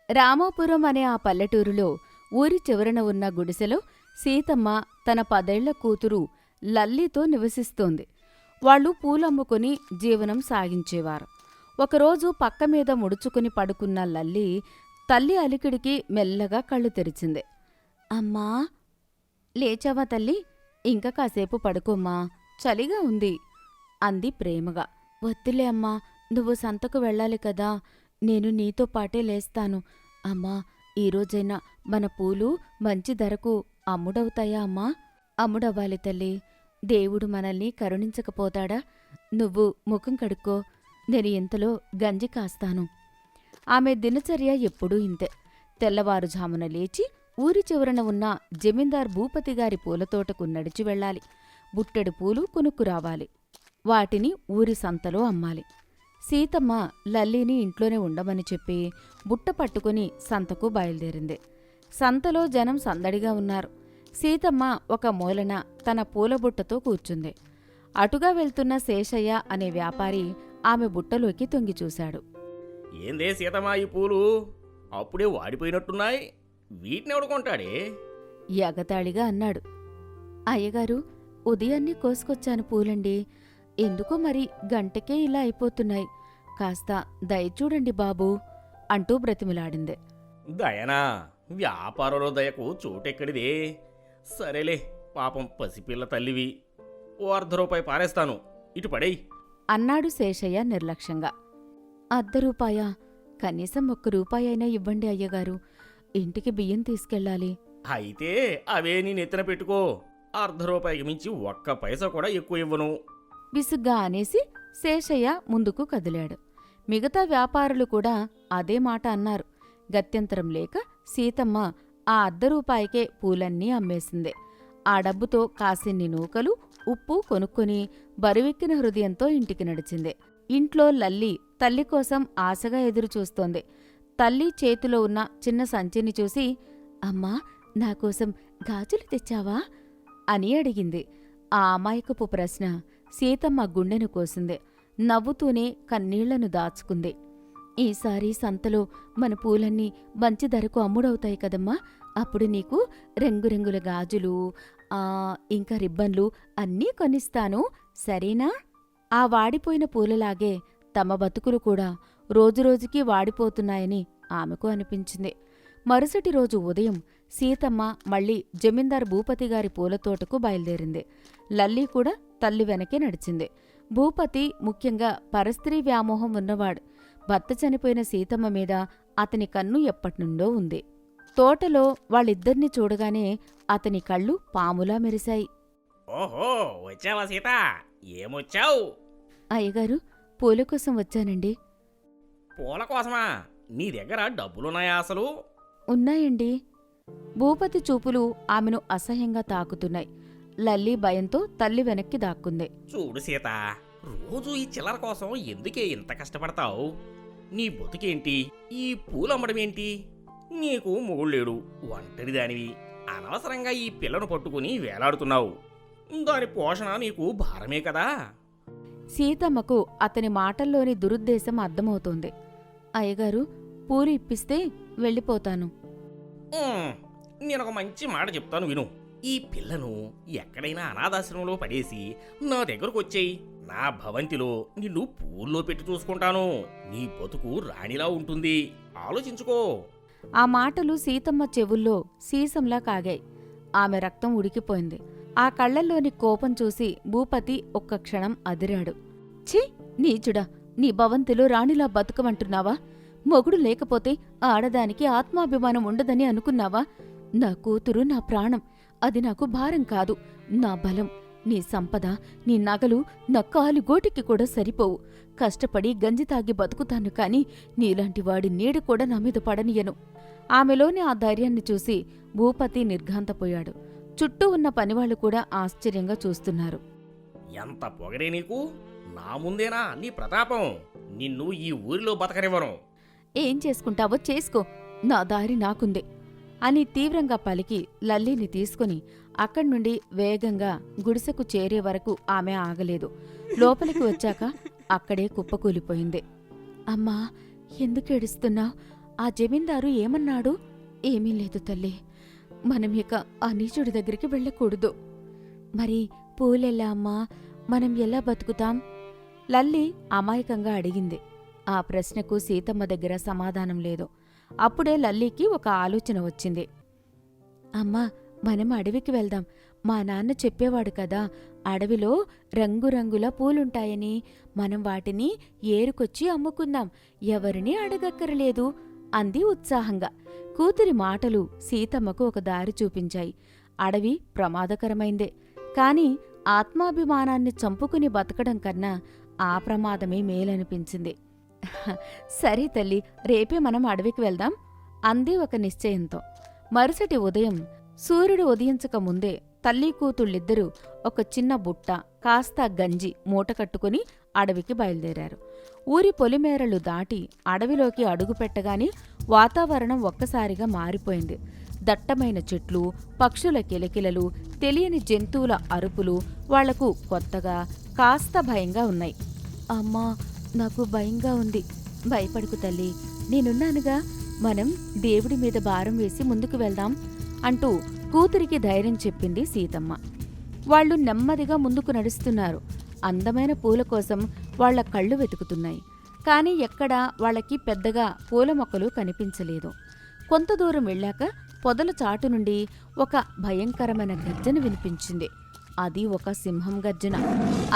రామాపురం అనే ఆ పల్లెటూరులో ఊరి చివరన ఉన్న గుడిసెలో సీతమ్మ తన 10ఏళ్ల కూతురు లల్లితో నివసిస్తోంది. వాళ్ళు పూలమ్ముకుని జీవనం సాగించేవారు. ఒకరోజు పక్కమీద ముడుచుకుని పడుకున్న లల్లి తల్లి అలికిడికి మెల్లగా కళ్ళు తెరిచింది. అమ్మా, లేచావా తల్లి? ఇంక కాసేపు పడుకోమ్మా, చలిగా ఉంది అంది ప్రేమగా. వద్దులే అమ్మా, నువ్వు సంతకు వెళ్ళాలి కదా, నేను నీతో పాటే లేస్తాను. అమ్మా, ఈరోజైనా మన పూలు మంచి ధరకు అమ్ముడవుతాయా అమ్మా? అమ్ముడవ్వాలి తల్లి, దేవుడు మనల్ని కరుణించకపోతాడా? నువ్వు ముఖం కడుక్కో, నేను ఇంతలో గంజి కాస్తాను. ఆమె దినచర్య ఎప్పుడూ ఇంతే. తెల్లవారుజామున లేచి ఊరి చివరన ఉన్న జమీందార్ భూపతిగారి పూలతోటకు నడిచి వెళ్ళాలి. బుట్టెడు పూలు కొనుక్కురావాలి. వాటిని ఊరి సంతలో అమ్మాలి. సీతమ్మ లల్లిని ఇంట్లోనే ఉండమని చెప్పి బుట్ట పట్టుకుని సంతకు బయలుదేరింది. సంతలో జనం సందడిగా ఉన్నారు. సీతమ్మ ఒక మూలన తన పూలబుట్టతో కూర్చుంది. అటుగా వెళ్తున్న శేషయ్య అనే వ్యాపారి ఆమె బుట్టలోకి తొంగి చూశాడు. ఏందే సీతమ్మా, ఈ పూలు అప్పుడే వాడిపోయినట్టున్నాయి, వీటినెవడు కొంటాడే? ఎగతాళిగా అన్నాడు. అయ్యగారు, ఉదయాన్నే కోసుకొచ్చాను పూలండి, ఎందుకో మరి గంటకే ఇలా అయిపోతున్నాయి, కాస్త దయచూడండి బాబూ అంటూ బ్రతిమిలాడింది. దయనా? వ్యాపారంలో దయకు చోటెక్కడిదే? సరేలే, పాపం పసిపిల్ల తల్లివి, ఓ ₹1 పారేస్తాను, ఇటు పడేయ్ అన్నాడు శేషయ్య నిర్లక్ష్యంగా. ₹1 కనీసం ₹1 అయినా ఇవ్వండి అయ్యగారు, ఇంటికి బియ్యం తీసుకెళ్ళాలి. అయితే అవే నీ నెత్తిన పెట్టుకో, ₹1 మించి ఒక్క పైసా కూడా ఎక్కువ ఇవ్వను. విసుగ్గా అనేసి శేషయ్య ముందుకు కదిలాడు. మిగతా వ్యాపారులు కూడా అదే మాట అన్నారు. గత్యంతరం లేక సీతమ్మ ఆ ₹1 పూలన్నీ అమ్మేసింది. ఆ డబ్బుతో కాసిన్ని నూకలు, ఉప్పు కొనుక్కొని బరువెక్కిన హృదయంతో ఇంటికి నడిచింది. ఇంట్లో లల్లి తల్లి కోసం ఆశగా ఎదురుచూస్తోంది. తల్లి చేతిలో ఉన్న చిన్న సంచిని చూసి, అమ్మా, నాకోసం గాజులు తెచ్చావా అని అడిగింది. ఆ అమాయకపు ప్రశ్న సీతమ్మ గుండెను కోసింది. నవ్వుతూనే కన్నీళ్లను దాచుకుంది. ఈసారి సంతలో మన పూలన్నీ మంచి ధరకు అమ్ముడవుతాయి కదమ్మా, అప్పుడు నీకు రంగురంగుల గాజులు ఇంకా రిబ్బన్లు అన్నీ కొనిస్తాను, సరేనా? ఆ వాడిపోయిన పూలలాగే తమ బతుకులు కూడా రోజురోజుకీ వాడిపోతున్నాయని ఆమెకు అనిపించింది. మరుసటి రోజు ఉదయం సీతమ్మ మళ్లీ జమీందార్ భూపతిగారి పూలతోటకు బయలుదేరింది. లల్లి కూడా తల్లి వెనకే నడిచింది. భూపతి ముఖ్యంగా పరస్త్రీ వ్యామోహం ఉన్నవాడు. భర్త చనిపోయిన సీతమ్మ మీద అతని కన్ను ఎప్పటినుండో ఉంది. తోటలో వాళ్ళిద్దరినీ చూడగానే అతని కళ్ళు పాములా మెరిశాయి. ఓహో, వచ్చావా సీత? ఏమొచ్చావు? అయ్యగారు, పూల కోసం వచ్చానండి. పూల కోసమా? నీ దగ్గర డబ్బులున్నాయా అసలు? ఉన్నాయండి. భూపతి చూపులు ఆమెను అసహ్యంగా తాకుతున్నాయి. లల్లి భయంతో తల్లి వెనక్కి దాక్కుంది. చూడు సీత, రోజు ఈ చిల్లర కోసం ఎందుకే ఇంత కష్టపడతావు? నీ బతుకేంటి? ఈ పూలమ్మడమేంటి? నీకు మొగుళ్ళేడు, ఒంటరిదానివి, అనవసరంగా ఈ పిల్లను పట్టుకుని వేలాడుతున్నావు. దాని పోషణ నీకు భారమే కదా. సీతమ్మకు అతని మాటల్లోని దురుద్దేశం అర్థమవుతోంది. అయ్యగారు, పూలు ఇప్పిస్తే వెళ్ళిపోతాను. నేనొక మంచి మాట చెప్తాను విను. ఈ పిల్లను ఎక్కడైనా అనాథాశ్రమంలో పడేసి నా దగ్గరకు వచ్చేయి. నా భవంతిలో నిన్ను పూల్లో పెట్టి చూసుకుంటాను. నీ బతుకు రాణిలా ఉంటుంది, ఆలోచించుకో. ఆ మాటలు సీతమ్మ చెవుల్లో సీసంలా కాగాయి. ఆమె రక్తం ఉడికిపోయింది. ఆ కళ్లల్లోని కోపం చూసి భూపతి ఒక్క క్షణం అదిరాడు. ఛీ, నీచుడా, నీ భవంతిలో రాణిలా బతుకమంటున్నావా? మొగుడు లేకపోతే ఆడదానికి ఆత్మాభిమానం ఉండదని అనుకున్నావా? నా కూతురు నా ప్రాణం, అది నాకు భారం కాదు, నా బలం. నీ సంపద, నీ నగలు నా కాలి గోటికి కూడా సరిపోవు. కష్టపడి గంజి తాగి బతుకుతాను కాని నీలాంటి వాడి నీడ కూడా నా మీద పడనియను. ఆమెలోని ఆ ధైర్యాన్ని చూసి భూపతి నిర్ఘాంతపోయాడు. చుట్టూ ఉన్న పనివాళ్లు కూడా ఆశ్చర్యంగా చూస్తున్నారు. ఎంత పొగరే నీకు! నా ముందేనా నీ ప్రతాపం? నిన్ను ఈ ఊరిలో బతకనివ్వను. ఏం చేసుకుంటావో చేసుకో, నా దారి నాకుందే అని తీవ్రంగా పలికి లల్లిని తీసుకుని అక్కడ్నుండి వేగంగా గుడిసెకు చేరే వరకు ఆమె ఆగలేదు. లోపలికి వచ్చాక అక్కడే కుప్పకూలిపోయింది. అమ్మా, ఎందుకేడుస్తున్నావ్? ఆ జమీందారు ఏమన్నాడు? ఏమీ లేదు తల్లి, మనం ఇక ఆ నీచుడి దగ్గరికి వెళ్ళకూడదు. మరి పూలెలా అమ్మా? మనం ఎలా బతుకుతాం? లల్లి అమాయకంగా అడిగింది. ఆ ప్రశ్నకు సీతమ్మ దగ్గర సమాధానం లేదు. అప్పుడే లల్లికి ఒక ఆలోచన వచ్చింది. అమ్మా, మనం అడవికి వెళ్దాం. మా నాన్న చెప్పేవాడు కదా, అడవిలో రంగురంగుల పూలుంటాయని. మనం వాటిని ఏరుకొచ్చి అమ్ముకుందాం, ఎవరినీ అడగక్కరలేదు అంది ఉత్సాహంగా. కూతురి మాటలు సీతమ్మకు ఒక దారి చూపించాయి. అడవి ప్రమాదకరమైందే, కాని ఆత్మాభిమానాన్ని చంపుకుని బతకడం కన్నా ఆ ప్రమాదమే మేలనిపించింది. సరే తల్లి, రేపే మనం అడవికి వెళ్దాం అంది ఒక నిశ్చయంతో. మరుసటి ఉదయం సూర్యుడు ఉదయించక ముందే తల్లి కూతుళ్ళిద్దరూ ఒక చిన్న బుట్ట, కాస్త గంజి మూట కట్టుకుని అడవికి బయలుదేరారు. ఊరి పొలిమేరలు దాటి అడవిలోకి అడుగుపెట్టగానే వాతావరణం ఒక్కసారిగా మారిపోయింది. దట్టమైన చెట్లు, పక్షుల కిలకిలలు, తెలియని జంతువుల అరుపులు వాళ్లకు కొత్తగా, కాస్త భయంగా ఉన్నాయి. అమ్మా, నాకు భయంగా ఉంది. భయపడుకు తల్లి, నేనున్నానుగా. మనం దేవుడి మీద భారం వేసి ముందుకు వెళ్దాం అంటూ కూతురికి ధైర్యం చెప్పింది సీతమ్మ. వాళ్లు నెమ్మదిగా ముందుకు నడుస్తున్నారు. అందమైన పూల కోసం వాళ్ల కళ్ళు వెతుకుతున్నాయి. కాని ఎక్కడా వాళ్లకి పెద్దగా పూల మొక్కలు కనిపించలేదు. కొంత దూరం వెళ్ళాక పొదల చాటు నుండి ఒక భయంకరమైన గర్జన వినిపించింది. అది ఒక సింహం గర్జన.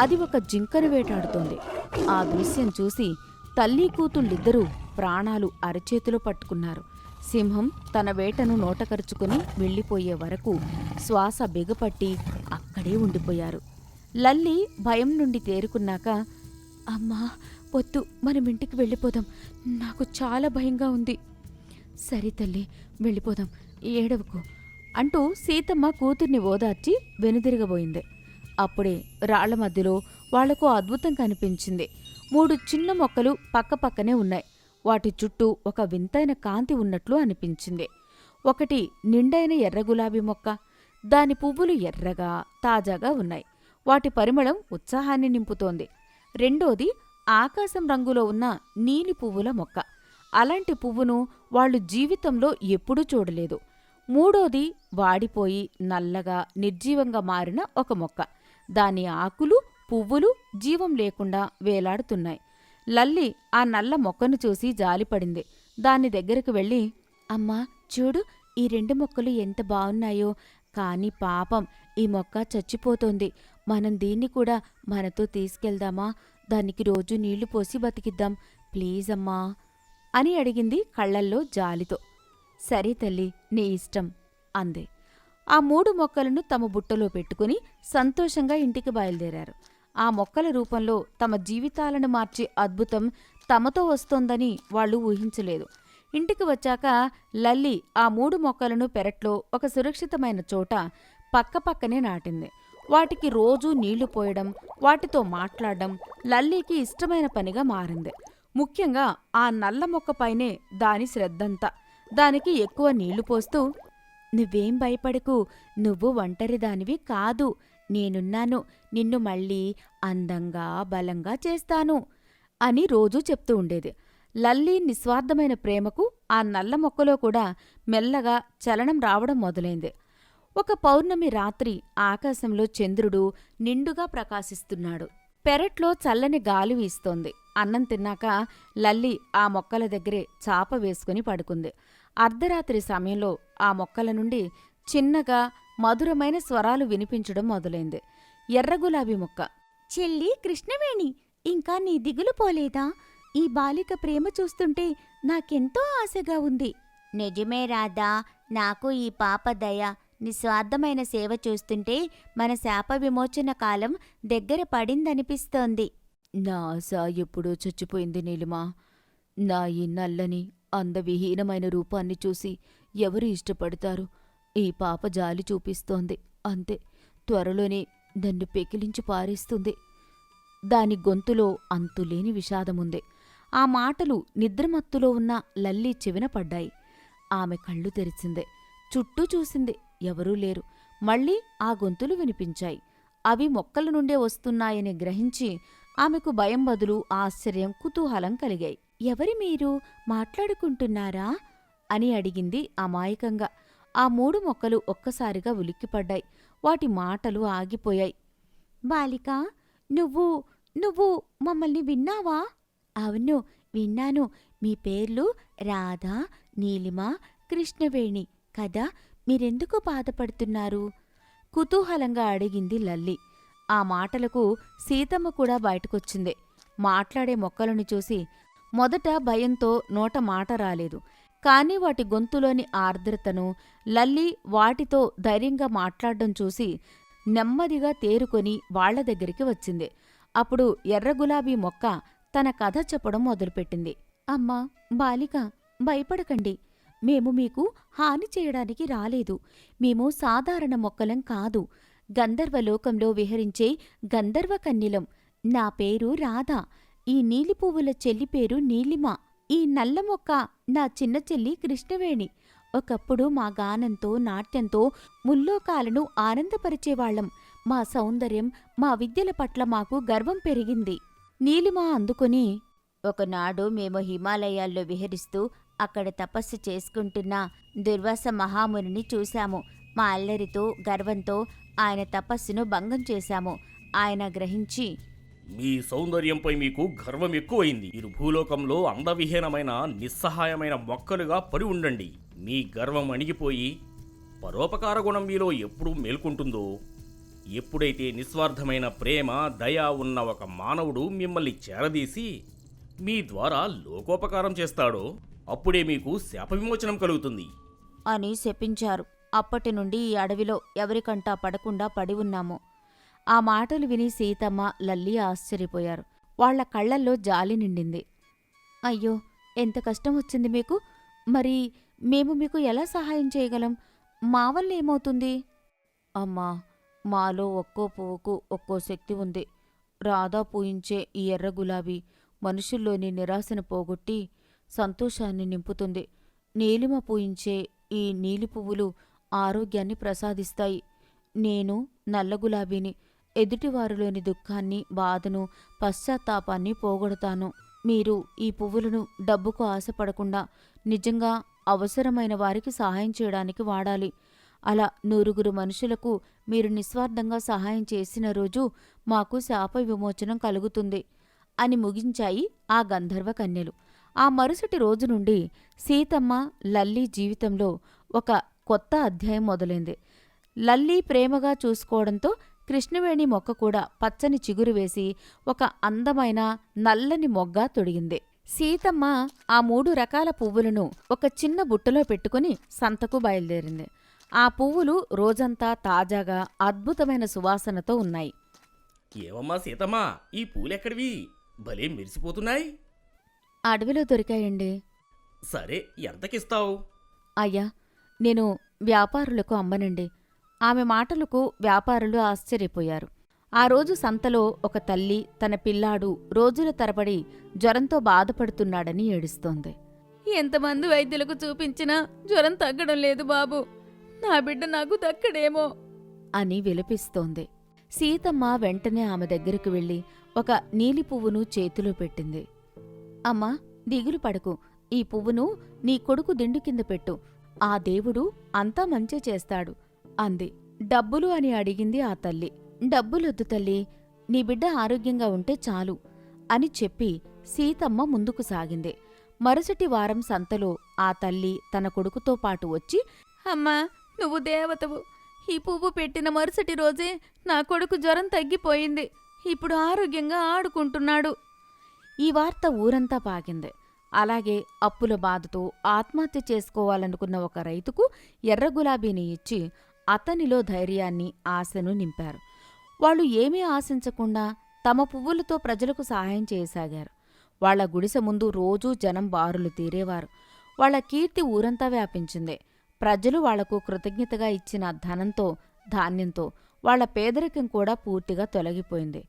అది ఒక జింకను వేటాడుతోంది. ఆ దృశ్యం చూసి తల్లి కూతుళ్ళిద్దరూ ప్రాణాలు అరచేతిలో పట్టుకున్నారు. సింహం తన వేటను నోటకరుచుకుని వెళ్ళిపోయే వరకు శ్వాస బిగపట్టి అక్కడే ఉండిపోయారు. లల్లి భయం నుండి తేరుకున్నాక, అమ్మా వద్దు, మనం ఇంటికి వెళ్ళిపోదాం. నాకు చాలా భయంగా ఉంది. సరే తల్లి, వెళ్ళిపోదాం, ఏడవకు అంటూ సీతమ్మ కూతుర్ని ఓదార్చి వెనుదిరగబోయింది. అప్పుడే రాళ్ల మధ్యలో వాళ్లకు అద్భుతం కనిపించింది. 3 చిన్న మొక్కలు పక్కపక్కనే ఉన్నాయి. వాటి చుట్టూ ఒక వింతైన కాంతి ఉన్నట్లు అనిపించింది. ఒకటి నిండైన ఎర్ర గులాబీ మొక్క. దాని పువ్వులు ఎర్రగా, తాజాగా ఉన్నాయి. వాటి పరిమళం ఉత్సాహాన్ని నింపుతోంది. రెండోది ఆకాశం రంగులో ఉన్న నీలి పువ్వుల మొక్క. అలాంటి పువ్వును వాళ్లు జీవితంలో ఎప్పుడూ చూడలేదు. మూడోది వాడిపోయి నల్లగా, నిర్జీవంగా మారిన ఒక మొక్క. దాని ఆకులు, పువ్వులు జీవం లేకుండా వేలాడుతున్నాయి. లల్లి ఆ నల్ల మొక్కను చూసి జాలిపడింది. దాని దగ్గరకు వెళ్ళి, అమ్మా చూడు, ఈ 2 మొక్కలు ఎంత బావున్నాయో. కాని పాపం, ఈ మొక్క చచ్చిపోతోంది. మనం దీన్ని కూడా మనతో తీసుకెళ్దామా? దానికి రోజు నీళ్లు పోసి బతికిద్దాం, ప్లీజ్ అమ్మా అని అడిగింది కళ్లల్లో జాలితో. సరే తల్లి, నీ ఇష్టం అంది. ఆ 3 మొక్కలను తమ బుట్టలో పెట్టుకుని సంతోషంగా ఇంటికి బయలుదేరారు. ఆ మొక్కల రూపంలో తమ జీవితాలను మార్చే అద్భుతం తమతో వస్తోందని వాళ్లు ఊహించలేదు. ఇంటికి వచ్చాక లల్లి ఆ 3 మొక్కలను పెరట్లో ఒక సురక్షితమైన చోట పక్కపక్కనే నాటింది. వాటికి రోజూ నీళ్లు పోయడం, వాటితో మాట్లాడడం లల్లీకి ఇష్టమైన పనిగా మారింది. ముఖ్యంగా ఆ నల్ల మొక్కపైనే దాని శ్రద్ధంతా. దానికి ఎక్కువ నీళ్లు పోస్తూ, నువ్వేం భయపడకు, నువ్వు ఒంటరిదానివి కాదు, నేనున్నాను, నిన్ను మళ్ళీ అందంగా, బలంగా చేస్తాను అని రోజూ చెప్తూ ఉండేది. లల్లి నిస్వార్థమైన ప్రేమకు ఆ నల్ల మొక్కలో కూడా మెల్లగా చలనం రావడం మొదలైంది. ఒక పౌర్ణమి రాత్రి ఆకాశంలో చంద్రుడు నిండుగా ప్రకాశిస్తున్నాడు. పెరట్లో చల్లని గాలి వీస్తోంది. అన్నం తిన్నాక లల్లి ఆ మొక్కల దగ్గరే చాప వేసుకుని పడుకుంది. అర్ధరాత్రి సమయంలో ఆ మొక్కల నుండి చిన్నగా మధురమైన స్వరాలు వినిపించడం మొదలైంది. ఎర్రగులాబీ మొక్క, చెల్లి కృష్ణవేణి, ఇంకా నీ దిగులు పోలేదా? ఈ బాలిక ప్రేమ చూస్తుంటే నాకెంతో ఆశగా ఉంది. నిజమే రాధా, నాకు ఈ పాప దయ, నిస్వార్థమైన సేవ చూస్తుంటే మన శాప విమోచన కాలం దగ్గర పడిందనిపిస్తోంది. నా ఆశ ఎప్పుడో చచ్చిపోయింది నీలిమా. నా ఈ నల్లని, అందవిహీనమైన రూపాన్ని చూసి ఎవరు ఇష్టపడతారు? ఈ పాప జాలి చూపిస్తోంది, అంతే. త్వరలోనే నన్ను పెకిలించి పారేస్తుంది. దాని గొంతులో అంతులేని విషాదముంది. ఆ మాటలు నిద్రమత్తులో ఉన్న లల్లి చెవిన పడ్డాయి. ఆమె కళ్ళు తెరిచింది. చుట్టూ చూసింది. ఎవరూ లేరు. మళ్ళీ ఆ గొంతులు వినిపించాయి. అవి మొక్కల నుండే వస్తున్నాయని గ్రహించి ఆమెకు భయం బదులు ఆశ్చర్యం, కుతూహలం కలిగాయి. ఎవరి మీరు మాట్లాడుకుంటున్నారా అని అడిగింది అమాయకంగా. ఆ 3 మొక్కలు ఒక్కసారిగా ఉలిక్కిపడ్డాయి. వాటి మాటలు ఆగిపోయాయి. బాలిక, నువ్వు నువ్వు మమ్మల్ని విన్నావా? అవును, విన్నాను. మీ పేర్లు రాధ, నీలిమ, కృష్ణవేణి కదా. మీరెందుకు బాధపడుతున్నారు? కుతూహలంగా అడిగింది లల్లి. ఆ మాటలకు సీతమ్మ కూడా బయటకొచ్చింది. మాట్లాడే మొక్కలను చూసి మొదట భయంతో నోట మాట రాలేదు. కాని వాటి గొంతులోని ఆర్ద్రతను, లల్లి వాటితో ధైర్యంగా మాట్లాడ్డం చూసి నెమ్మదిగా తేరుకొని వాళ్ల దగ్గరికి వచ్చింది. అప్పుడు ఎర్ర గులాబీ మొక్క తన కథ చెప్పడం మొదలుపెట్టింది. అమ్మా, బాలిక, భయపడకండి. మేము మీకు హాని చేయడానికి రాలేదు. మేము సాధారణ మొక్కలం కాదు. గంధర్వలోకంలో విహరించే గంధర్వ కన్యలం. నా పేరు రాధ. ఈ నీలి పువ్వుల చెల్లి పేరు నీలిమ. ఈ నల్ల మొక్క నా చిన్న చెల్లి కృష్ణవేణి. ఒకప్పుడు మా గానంతో, నాట్యంతో ముల్లోకాలను ఆనందపరిచేవాళ్లం. మా సౌందర్యం, మా విద్యల పట్ల మాకు గర్వం పెరిగింది. నీలిమ అందుకుని, ఒకనాడు మేము హిమాలయాల్లో విహరిస్తూ అక్కడ తపస్సు చేసుకుంటున్న దుర్వాస మహామునిని చూశాము. మా అల్లరితో, గర్వంతో ఆయన తపస్సును భంగం చేశాము. ఆయన గ్రహించి, మీ సౌందర్యంపై మీకు గర్వం ఎక్కువైంది. మీరు భూలోకంలో అందవిహీనమైన నిస్సహాయమైన మొక్కలుగా పడి ఉండండి. మీ గర్వం అణిగిపోయి పరోపకార గుణం మీలో ఎప్పుడు మేల్కొంటుందో, ఎప్పుడైతే నిస్వార్థమైన ప్రేమ, దయ ఉన్న ఒక మానవుడు మిమ్మల్ని చేరదీసి మీ ద్వారా లోకోపకారం చేస్తాడో అప్పుడే మీకు శాప విమోచనం కలుగుతుంది అని శపించారు. అప్పటి నుండి ఈ అడవిలో ఎవరికంటా పడకుండా పడి ఉన్నాము. ఆ మాటలు విని సీతమ్మ, లల్లి ఆశ్చర్యపోయారు. వాళ్ల కళ్లల్లో జాలి నిండింది. అయ్యో, ఎంత కష్టం వచ్చింది మీకు. మరి మేము మీకు ఎలా సహాయం చేయగలం? మా వల్ల ఏమవుతుంది? అమ్మా, మాలో ఒక్కో పువ్వుకు ఒక్కో శక్తి ఉంది. రాధా పూయించే ఈ ఎర్ర గులాబీ మనుషుల్లోని నిరాశను పోగొట్టి సంతోషాన్ని నింపుతుంది. నీలిమ పూయించే ఈ నీలి పువ్వులు ఆరోగ్యాన్ని ప్రసాదిస్తాయి. నేను నల్ల గులాబీని. ఎదుటివారిలోని దుఃఖాన్ని, బాధను, పశ్చాత్తాపాన్ని పోగొడతాను. మీరు ఈ పువ్వులను డబ్బుకు ఆశపడకుండా నిజంగా అవసరమైన వారికి సహాయం చేయడానికి వాడాలి. అలా 100 మనుషులకు మీరు నిస్వార్థంగా సహాయం చేసిన రోజు మాకు శాప విమోచనం కలుగుతుంది అని ముగించాయి ఆ గంధర్వ కన్యలు. ఆ మరుసటి రోజు నుండి సీతమ్మ, లల్లి జీవితంలో ఒక కొత్త అధ్యాయం మొదలైంది. లల్లి ప్రేమగా చూసుకోవడంతో కృష్ణవేణి మొక్క కూడా పచ్చని చిగురు వేసి ఒక అందమైన నల్లని మొగ్గ తొడిగింది. సీతమ్మ ఆ 3 రకాల పువ్వులను ఒక చిన్న బుట్టలో పెట్టుకుని సంతకు బయలుదేరింది. ఆ పువ్వులు రోజంతా తాజాగా అద్భుతమైన సువాసనతో ఉన్నాయి. ఏవమ్మా సీతమ్మా, ఈ పూలెక్కడివి? భలే మెరిసిపోతున్నాయి. అడవిలో దొరికాయండి. సరే, ఎంతకిస్తావు? అయ్యా, నేను వ్యాపారులకు అమ్మనండి. ఆమె మాటలకు వ్యాపారులు ఆశ్చర్యపోయారు. ఆ రోజు సంతలో ఒక తల్లి తన పిల్లాడు రోజుల తరబడి జ్వరంతో బాధపడుతున్నాడని ఏడుస్తోంది. ఎంతమంది వైద్యులకు చూపించినా జ్వరం తగ్గడం లేదు బాబు. నా బిడ్డ నాకు దక్కడేమో అని విలపిస్తోంది. సీతమ్మ వెంటనే ఆమె దగ్గరికి వెళ్లి ఒక నీలి పువ్వును చేతిలో పెట్టింది. అమ్మా, దిగులు పడకు. ఈ పువ్వును నీ కొడుకు దిండు కింద పెట్టు. ఆ దేవుడు అంతా మంచే చేస్తాడు అంది. డబ్బులు అని అడిగింది ఆ తల్లి. డబ్బులొద్దు తల్లి, నీ బిడ్డ ఆరోగ్యంగా ఉంటే చాలు అని చెప్పి సీతమ్మ ముందుకు సాగింది. మరుసటి వారం సంతలో ఆ తల్లి తన కొడుకుతో పాటు వచ్చి, అమ్మా, నువ్వు దేవతవు. ఈ పువ్వు పెట్టిన మరుసటి రోజే నా కొడుకు జ్వరం తగ్గిపోయింది. ఇప్పుడు ఆరోగ్యంగా ఆడుకుంటున్నాడు. ఈ వార్త ఊరంతా పాకింది. అలాగే అప్పుల బాధతో ఆత్మహత్య చేసుకోవాలనుకున్న ఒక రైతుకు ఎర్ర గులాబీని ఇచ్చి అతనిలో ధైర్యాన్ని, ఆశను నింపారు. వాళ్ళు ఏమీ ఆశించకుండా తమ పువ్వులతో ప్రజలకు సహాయం చేయసాగారు. వాళ్ల గుడిసె ముందు రోజూ జనం బారులు తీరేవారు. వాళ్ల కీర్తి ఊరంతా వ్యాపించింది. ప్రజలు వాళ్లకు కృతజ్ఞతగా ఇచ్చిన ధనంతో, ధాన్యంతో వాళ్ల పేదరికం కూడా పూర్తిగా తొలగిపోయింది.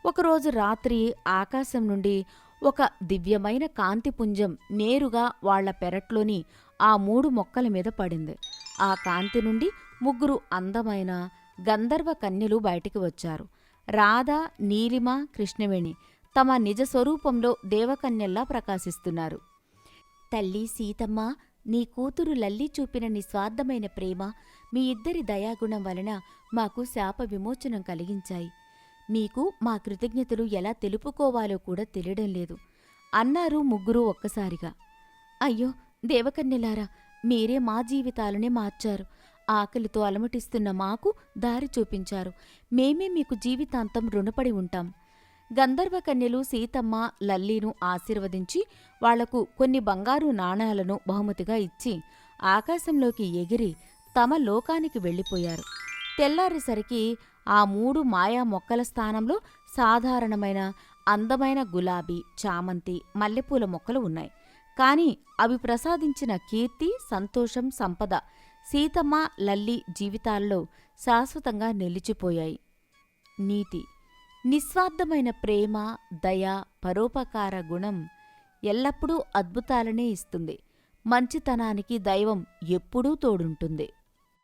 ఒకరోజు రాత్రి ఆకాశం నుండి ఒక దివ్యమైన కాంతిపుంజం నేరుగా వాళ్ల పెరట్లోని ఆ 3 మొక్కల మీద పడింది. ఆ కాంతి నుండి 3 అందమైన గంధర్వ కన్యలు బయటికి వచ్చారు. రాధ, నీలిమ, కృష్ణవేణి తమ నిజ స్వరూపంలో దేవకన్యల్లా ప్రకాశిస్తున్నారు. తల్లి సీతమ్మ, నీ కూతురు లల్లి చూపిన నిస్వార్థమైన ప్రేమ, మీ ఇద్దరి దయాగుణం వలన మాకు శాప విమోచనం కలిగించాయి. మీకు మా కృతజ్ఞతలు ఎలా తెలుపుకోవాలో కూడా తెలియడం లేదు అన్నారు ముగ్గురూ ఒక్కసారిగా. అయ్యో దేవకన్యలారా, మీరే మా జీవితాలనే మార్చారు. ఆకలితో అలమటిస్తున్న మాకు దారి చూపించారు. మేమే మీకు జీవితాంతం రుణపడి ఉంటాం. గంధర్వ కన్యలు సీతమ్మ, లల్లీను ఆశీర్వదించి వాళ్లకు కొన్ని బంగారు నాణాలను బహుమతిగా ఇచ్చి ఆకాశంలోకి ఎగిరి తమ లోకానికి వెళ్ళిపోయారు. తెల్లారేసరికి ఆ 3 మాయా మొక్కల స్థానంలో సాధారణమైన అందమైన గులాబీ, చామంతి, మల్లెపూల మొక్కలు ఉన్నాయి. కాని అవి ప్రసాదించిన కీర్తి, సంతోషం, సంపద సీతమ్మ, లల్లి జీవితాల్లో శాశ్వతంగా నిలిచిపోయాయి. నీతి: నిస్వార్థమైన ప్రేమ, దయ, పరోపకార గుణం ఎల్లప్పుడూ అద్భుతాలనే ఇస్తుంది. మంచితనానికి దైవం ఎప్పుడూ తోడుంటుంది.